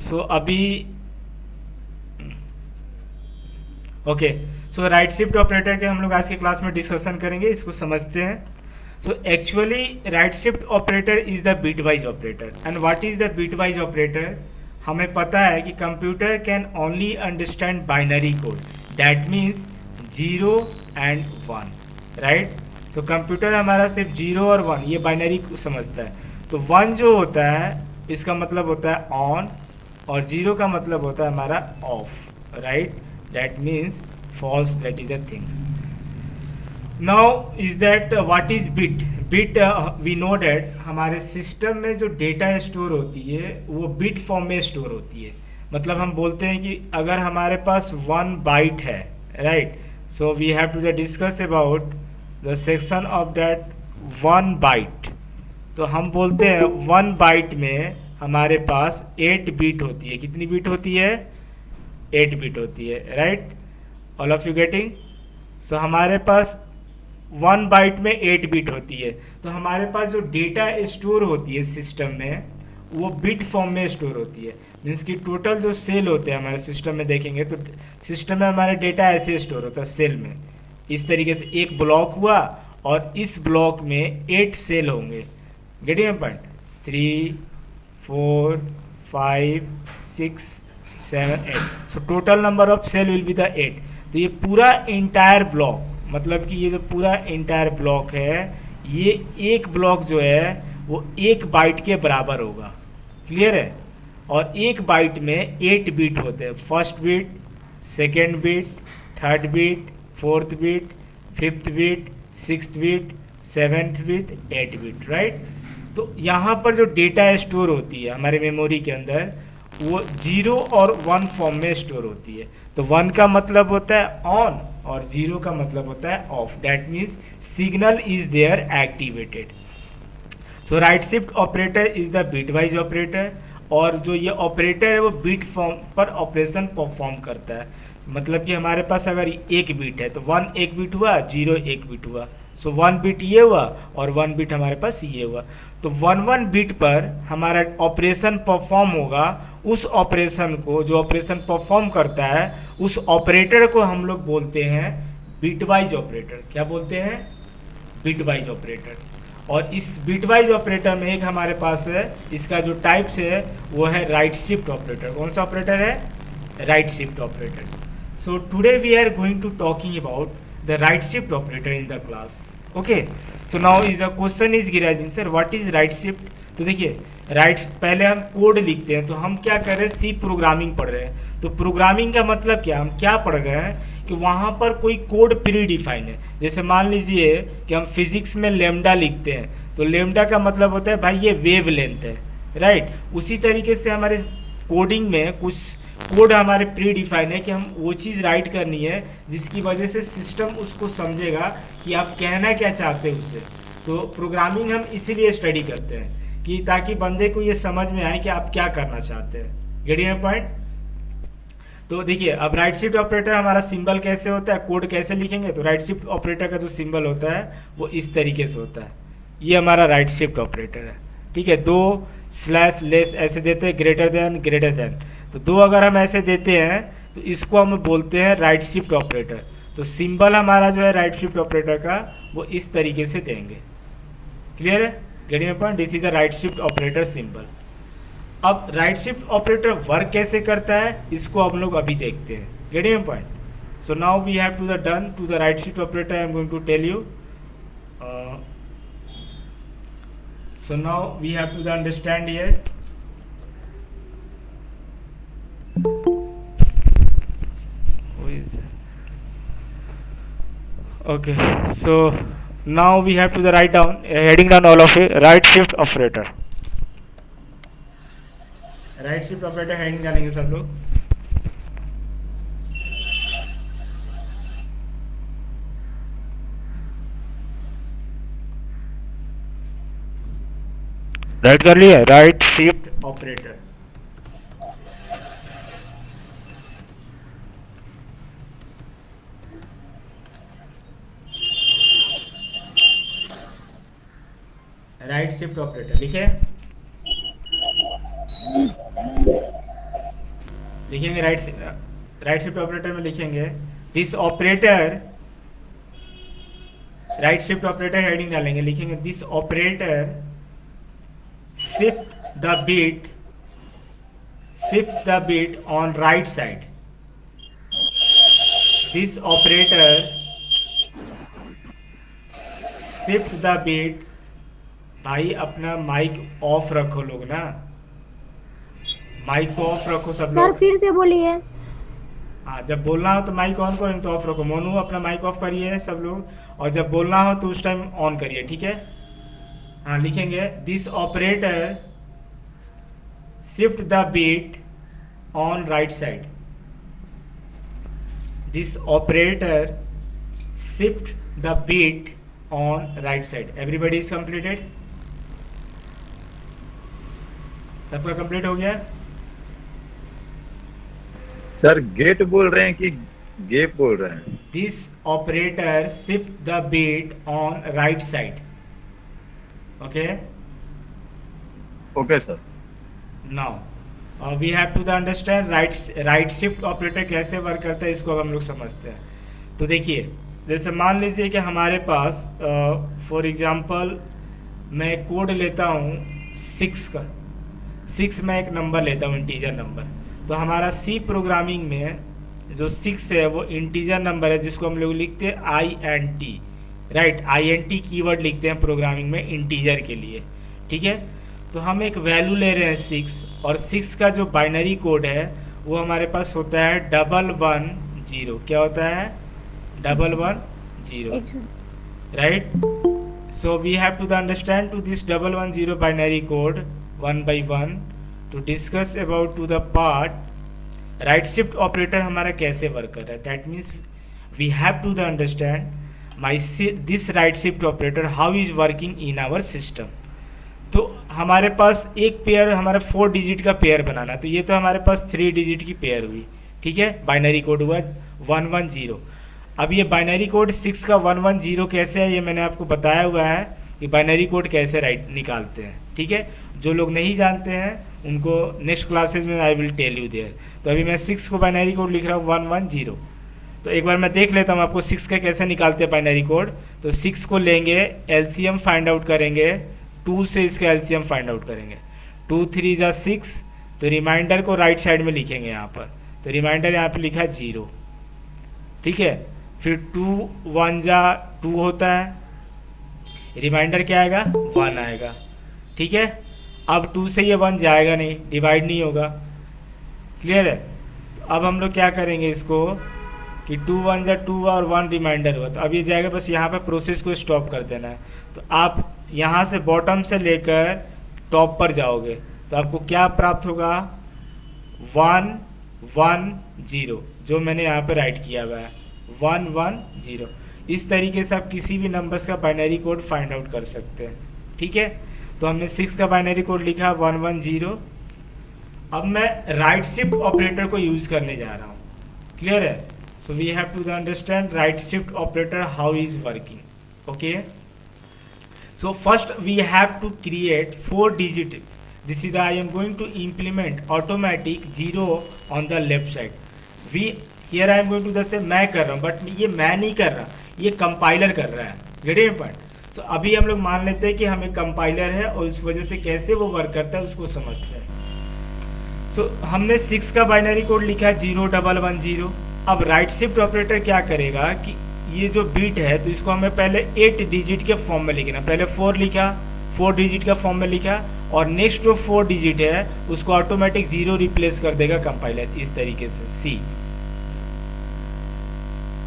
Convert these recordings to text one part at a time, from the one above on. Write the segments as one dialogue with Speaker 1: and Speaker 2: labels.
Speaker 1: सो अभी ओके, सो right shift operator के हम लोग आज के क्लास में डिस्कशन करेंगे, इसको समझते हैं. So actually right shift operator is the bit wise operator. And what is the bit wise operator? हमें पता है कि computer can only understand binary code, that means 0 and 1, right. So computer हमारा सिर्फ 0 और 1 ये बाइनरी समझता है. तो 1 जो होता है इसका मतलब होता है ऑन, और 0 का मतलब होता है हमारा off, right. That means false, that is the things. Now is that what is bit? Bit we know that हमारे सिस्टम में जो डेटा स्टोर होती है वो बिट फॉर्म में स्टोर होती है. मतलब हम बोलते हैं कि अगर हमारे पास 1 बाइट है, right. So we have to discuss about the section of that 1 byte. तो हम बोलते हैं 1 बाइट में हमारे पास 8 बिट होती है. कितनी बिट होती है? 8 बिट होती है, right. All of you getting? So हमारे पास 1 बाइट में 8 बिट होती है. तो हमारे पास जो डेटा स्टोर होती है सिस्टम में वो बिट फॉर्म में स्टोर होती है. मीन्स कि टोटल जो सेल होते हैं हमारे सिस्टम में देखेंगे तो सिस्टम में हमारे डेटा ऐसे स्टोर होता है सेल में. इस तरीके से एक ब्लॉक हुआ और इस ब्लॉक में 8 सेल होंगे. Getting point? 3 4 5 6 7 8. So total number of cell will be the 8. तो ये पूरा इंटायर ब्लॉक, मतलब कि ये जो पूरा इंटायर ब्लॉक है ये एक ब्लॉक जो है वो 1 बाइट के बराबर होगा. क्लियर है? और 1 बाइट में 8 बिट होते हैं. First bit, second bit, third bit, fourth bit, fifth bit, sixth bit, seventh bit, 8 bit, right. तो यहाँ पर जो डेटा स्टोर होती है हमारे मेमोरी के अंदर वो 0 और 1 फॉर्म में स्टोर होती है. तो 1 का मतलब होता है ऑन और 0 का मतलब होता है off. That means signal is there activated. So right shift operator is the bit wise operator. और जो ये ऑपरेटर है वो बिट फॉर्म पर ऑपरेशन परफॉर्म करता है. मतलब कि हमारे पास अगर 1 बिट है तो 1 1 बिट हुआ, 0 1 बिट हुआ. सो 1 बिट ये हुआ और 1 बिट हमारे पास ये हुआ. तो 1 बिट पर हमारा ऑपरेशन परफॉर्म होगा. उस ऑपरेशन को, जो ऑपरेशन परफॉर्म करता है उस ऑपरेटर को हम लोग बोलते हैं बिटवाइज ऑपरेटर. क्या बोलते हैं? Bitwise operator. और इस बिटवाइज ऑपरेटर में एक हमारे पास है, इसका जो टाइप्स है वो है राइट शिफ्ट ऑपरेटर. कौन सा ऑपरेटर है? Right shift operator. So today we are going to talking about the right shift operator in the class. Okay, so now is the question is Giriraj sir, what is right shift? तो देखिए right, पहले हम code लिखते हैं. तो हम क्या कर रहे हैं? सी प्रोग्रामिंग पढ़ रहे हैं. तो प्रोग्रामिंग का मतलब क्या? हम क्या पढ़ रहे हैं कि वहाँ पर कोई कोड प्री डिफाइन है. जैसे मान लीजिए कि हम फिजिक्स में लेमडा लिखते हैं तो लेमडा का मतलब होता है भाई ये वेव लेंथ है, राइट. उसी तरीके से हमारे कोडिंग में कुछ कोड हमारे प्री डिफाइन है कि हम वो चीज़ राइट करनी है जिसकी वजह से सिस्टम उसको समझेगा कि आप कहना क्या चाहते हैं उससे. तो प्रोग्रामिंग हम इसीलिए स्टडी करते हैं कि ताकि बंदे को ये समझ में आए कि आप क्या करना चाहते हैं. Getting my point? तो देखिए अब राइट शिफ्ट ऑपरेटर हमारा सिंबल कैसे होता है, कोड कैसे लिखेंगे. तो राइट शिफ्ट ऑपरेटर का जो सिंबल होता है वो इस तरीके से होता है. ये हमारा राइट शिफ्ट ऑपरेटर है, ठीक है. 2 स्लैश लेस ऐसे देते हैं, ग्रेटर देन ग्रेटर देन. तो 2 अगर हम ऐसे देते हैं तो इसको हम बोलते हैं राइट शिफ्ट ऑपरेटर. तो सिंबल हमारा जो है राइट शिफ्ट ऑपरेटर का वो इस तरीके से देंगे. क्लियर है? Getting my point? This is the right shift operator symbol. अब राइट शिफ्ट ऑपरेटर वर्क कैसे करता है इसको हम लोग अभी देखते हैं. Getting my point? So now we have to the done to the right shift operator. I am going to tell you. So now we have to understand here. Who is that? Okay, so now we have to the write down, heading down all of it. Right shift operator. Right shift operator heading डालेंगे सब लोग. Right कर लिया. Right shift operator. Right shift operator लिखे. लिखेंगे right shift operator में लिखेंगे this operator, right shift operator heading डालेंगे, लिखेंगे this operator shift the bit on right side, this operator shift the bit. भाई अपना माइक ऑफ रखो लोग ना, माइक को ऑफ रखो सब
Speaker 2: सर
Speaker 1: लोग।
Speaker 2: फिर से बोलिए।
Speaker 1: हाँ, जब बोलना हो तो माइक ऑन करो, तो ऑफ रखो। मोनू अपना माइक ऑफ करिए सब लोग, और जब बोलना हो तो उस टाइम ऑन करिए, ठीक है। हाँ, लिखेंगे this operator shift the bit on right side, this operator shift the bit on right side. Everybody is completed, सबका कंप्लीट हो गया।
Speaker 3: सर गेट बोल रहे हैं कि गेप बोल रहे हैं?
Speaker 1: This operator shift the bit on right side. Okay,
Speaker 3: okay sir.
Speaker 1: Now we have to the understand right shift operator कैसे वर्क करता है, इसको अब हम लोग समझते हैं। तो देखिए, जैसे मान लीजिए कि हमारे पास फॉर एग्जांपल मैं कोड लेता हूँ 6 का, 6 मैं एक नंबर लेता हूँ, इंटीजर नंबर। तो हमारा सी प्रोग्रामिंग में जो 6 है वो इंटीजर नंबर है, जिसको हम लोग लिखते हैं INT, राइट। INT कीवर्ड लिखते हैं प्रोग्रामिंग में इंटीजर के लिए, ठीक है। तो हम एक वैल्यू ले रहे हैं 6, और 6 का जो बाइनरी कोड है वो हमारे पास होता है 110। क्या होता है? 110, right. So we have to understand to this 110 binary code one by one to discuss about to the part right shift operator हमारा कैसे वर्क कर रहा है। That means we have to the understand my this right shift operator how is working in our system. तो हमारे पास एक pair, हमारा 4 digit का पेयर बनाना, तो ये तो हमारे पास 3 डिजिट की पेयर हुई, ठीक है। बाइनरी कोड हुआ 110। अब ये बाइनरी कोड 6 का 110 कैसे है, ये मैंने आपको बताया हुआ है कि बाइनरी कोड कैसे निकालते हैं, ठीक है। जो लोग नहीं जानते हैं उनको नेक्स्ट क्लासेज में I will tell you there. तो अभी मैं 6 को बाइनरी कोड लिख रहा हूँ 110। तो एक बार मैं देख लेता हूँ आपको 6 का कैसे निकालते हैं बाइनरी कोड। तो 6 को लेंगे, LCM फाइंड आउट करेंगे, 2 से इसका LCM फाइंड आउट करेंगे। 2 3 जा 6, तो रिमाइंडर को राइट साइड में लिखेंगे यहाँ पर। तो रिमाइंडर यहाँ पर लिखा 0, ठीक है। फिर 2 1 जा 2 होता है, रिमाइंडर क्या आएगा? 1 आएगा, ठीक है। अब 2 से ये 1 जाएगा नहीं, डिवाइड नहीं होगा, क्लियर है। तो अब हम लोग क्या करेंगे इसको कि 2 1 जा 2 और 1 रिमाइंडर हुआ, तो अब ये जाएगा, बस यहाँ पे प्रोसेस को स्टॉप कर देना है। तो आप यहाँ से बॉटम से लेकर टॉप पर जाओगे तो आपको क्या प्राप्त होगा? 1 1 0, जो मैंने यहाँ पे राइट किया हुआ है 1 1 0। इस तरीके से आप किसी भी नंबर्स का बाइनरी कोड फाइंड आउट कर सकते हैं, ठीक है। तो हमने 6 का बाइनरी कोड लिखा 110। अब मैं राइट शिफ्ट ऑपरेटर को यूज करने जा रहा हूँ, क्लियर है। So we have to understand right shift operator how is working, okay. So first we have to create 4 digit, this is I am going to implement automatic 0 on the left side. We here I am going to say मैं कर रहा हूँ, but ये मैं नहीं कर रहा, ये कंपाइलर कर रहा है, गेट इट पॉइंट। सो अभी हम लोग मान लेते हैं कि हमें कंपाइलर है और उस वजह से कैसे वो वर्क करता है उसको समझते हैं। सो हमने 6 का बाइनरी कोड लिखा 0110। अब राइट शिफ्ट ऑपरेटर क्या करेगा कि ये जो बीट है तो इसको हमें पहले 8 डिजिट के फॉर्म में लिखना। पहले 4 लिखा, 4 डिजिट का फॉर्म में लिखा, और नेक्स्ट जो 4 डिजिट है उसको ऑटोमेटिक 0 रिप्लेस कर देगा कंपाइलर, इस तरीके से सी,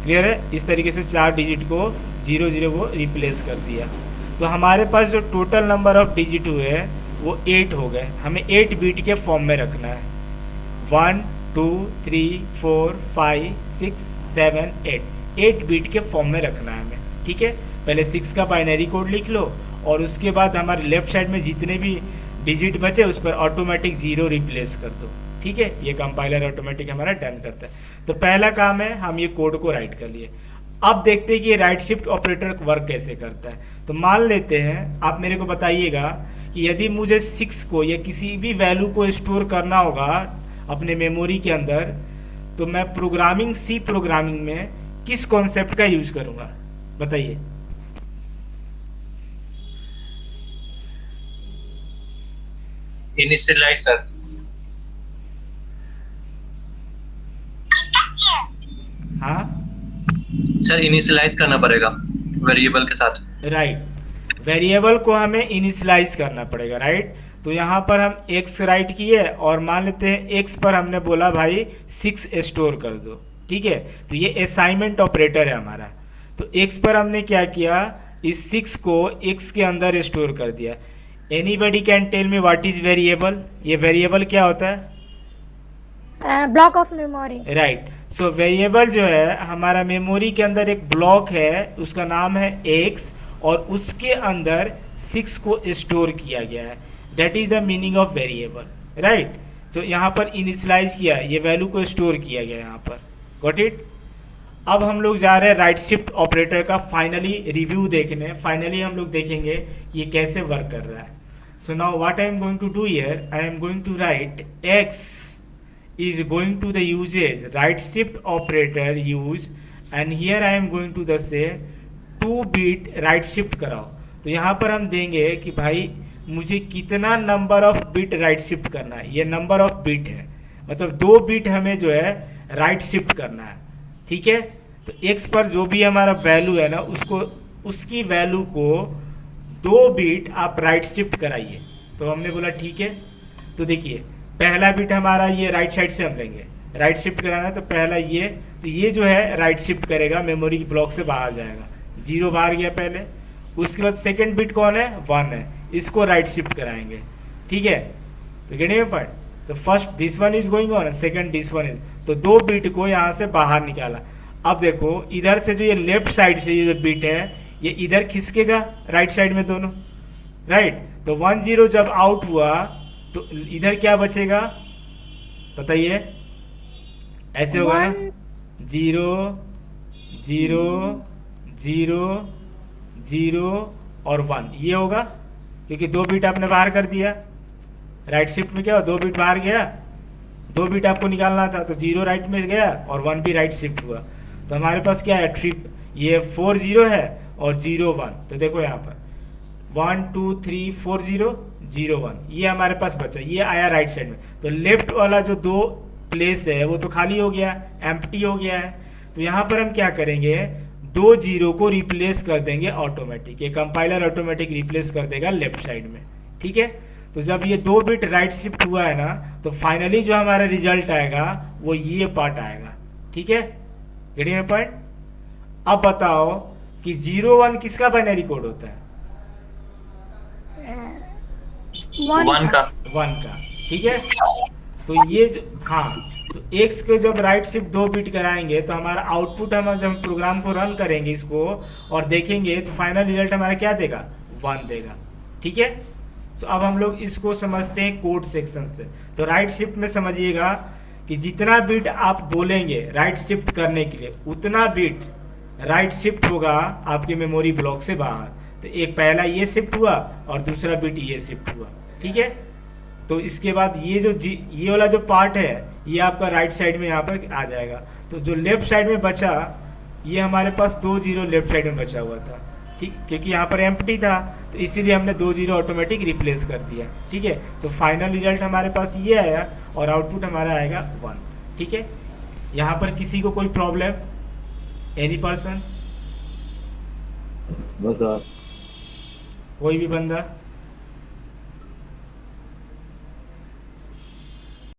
Speaker 1: क्लियर है। इस तरीके से 4 डिजिट को 0 0 वो रिप्लेस कर दिया। तो हमारे पास जो टोटल नंबर ऑफ डिजिट हुए वो 8 हो गए। हमें 8 बीट के फॉर्म में रखना है, 1 2 3 4 5 6 7 8 बीट के फॉर्म में रखना है हमें, ठीक है। पहले 6 का बाइनरी कोड लिख लो, और उसके बाद हमारे लेफ्ट साइड में जितने भी डिजिट बचे उस पर ऑटोमेटिक 0 रिप्लेस कर दो, ठीक है। ये कंपाइलर ऑटोमेटिक हमारा डन करता है। तो पहला काम है, हम ये कोड को राइट कर लिए। अब देखते हैं कि ये राइट शिफ्ट ऑपरेटर वर्क कैसे करता है। तो मान लेते हैं, आप मेरे को बताइएगा कि यदि मुझे 6 को या किसी भी वैल्यू को स्टोर करना होगा अपने मेमोरी के अंदर, तो मैं प्रोग्रामिंग सी प्रोग्रामिंग में किस कॉन्सेप्ट का यूज करूंगा बताइए।
Speaker 2: Initialize sir.
Speaker 1: हाँ
Speaker 2: सर इनिशियलाइज करना पड़ेगा वेरिएबल के साथ।
Speaker 1: राइट, वेरिएबल को हमें इनिशियलाइज करना पड़ेगा। राइट, तो यहाँ पर हम x राइट किए और मान लेते हैं x पर हमने बोला भाई 6 स्टोर कर दो। ठीक है, तो ये असाइनमेंट ऑपरेटर है हमारा। तो x पर हमने क्या किया, इस 6 को x के अंदर स्टोर कर दिया। Anybody can tell me what is variable? ये वेरिएबल क्या होता है?
Speaker 4: Block of memory.
Speaker 1: Right, so variable जो है हमारा मेमोरी के अंदर एक ब्लॉक है, उसका नाम है x, और उसके अंदर 6 को स्टोर किया गया है। That is the meaning of variable. Right, so यहाँ पर इनिशियलाइज किया, ये वैल्यू को स्टोर किया गया यहाँ पर। Got it? अब हम लोग जा रहे हैं राइट शिफ्ट ऑपरेटर का फाइनली रिव्यू देखने। फाइनली हम लोग देखेंगे कि ये कैसे वर्क कर रहा है। So now what I am going to do here, I am going to write x is going to the uses right shift operator use, and here I am going to the say 2 bit right shift कराओ। तो यहाँ पर हम देंगे कि भाई मुझे कितना number of bit right shift करना है। ये नंबर ऑफ बिट है, मतलब 2 बिट हमें जो है राइट शिफ्ट करना है। ठीक है, तो x पर जो भी हमारा वैल्यू है ना, उसको उसकी वैल्यू को 2 बिट आप राइट शिफ्ट कराइए। तो हमने बोला ठीक है। तो देखिए पहला बिट हमारा ये राइट साइड से हम लेंगे, राइट शिफ्ट कराना है तो पहला ये, तो ये जो है राइट शिफ्ट करेगा, मेमोरी की ब्लॉक से बाहर जाएगा। 0 बाहर गया पहले। उसके बाद सेकंड बिट कौन है? 1 है, इसको राइट शिफ्ट कराएंगे। ठीक है, तो गेटिंग माय पॉइंट? तो first this one is going on, second this one is, तो 2 बिट को यहाँ से बाहर निकाला। अब देखो इधर से जो ये लेफ्ट साइड से ये जो बिट है ये इधर खिसकेगा राइट साइड में दोनों। राइट, तो 1 0 जब आउट हुआ तो इधर क्या बचेगा बताइए? ऐसे होगा ना, 0 0 0 0 और 1, ये होगा क्योंकि 2 बिट आपने बाहर कर दिया। राइट शिफ्ट में क्या हो, 2 बिट बाहर गया, 2 बिट आपको निकालना था, तो 0 राइट में गया और 1 भी राइट शिफ्ट हुआ। तो हमारे पास क्या है, ये 4 0 है और 0 1। तो देखो यहाँ पर 1 2 3 4 0 0 1, ये हमारे पास बचा, ये आया राइट साइड में। तो लेफ्ट वाला जो 2 प्लेस है वो तो खाली हो गया, एम्प्टी हो गया है। तो यहाँ पर हम क्या करेंगे, 2 0 को रिप्लेस कर देंगे ऑटोमेटिक, ये कंपाइलर ऑटोमेटिक रिप्लेस कर देगा लेफ्ट साइड में। ठीक है, तो जब ये 2 बिट राइट शिफ्ट हुआ है ना, तो फाइनली जो हमारा रिजल्ट आएगा वो ये पार्ट आएगा। ठीक है, गेटिंग माय पॉइंट? अब बताओ कि 0 1 किसका बाइनरी कोड होता है?
Speaker 2: 1 का।
Speaker 1: 1 का। ठीक है, तो ये हाँ, तो x को जब राइट शिफ्ट 2 बिट कराएंगे तो हमारा आउटपुट, हम जब प्रोग्राम को रन करेंगे इसको और देखेंगे तो फाइनल रिजल्ट हमारा क्या देगा, 1 देगा। ठीक है, तो अब हम लोग इसको समझते हैं कोड सेक्शन से। तो राइट शिफ्ट में समझिएगा कि जितना बिट आप बोलेंगे राइट शिफ्ट करने के लिए, उतना बिट राइट शिफ्ट होगा आपके मेमोरी ब्लॉक से बाहर। तो एक पहला ये शिफ्ट हुआ और दूसरा बिट ये शिफ्ट हुआ। ठीक है, तो इसके बाद ये वाला जो पार्ट है ये आपका राइट साइड में यहाँ पर आ जाएगा। तो जो लेफ्ट साइड में बचा, ये हमारे पास 2 0 लेफ्ट साइड में बचा हुआ था। ठीक, क्योंकि यहाँ पर एम्प्टी था तो इसीलिए हमने 2 0 ऑटोमेटिक रिप्लेस कर दिया। ठीक है, तो फाइनल रिजल्ट हमारे पास ये आया और आउटपुट हमारा आएगा 1। ठीक है, यहाँ पर किसी को कोई प्रॉब्लम? Any person?
Speaker 3: बस
Speaker 1: कोई भी बंदा?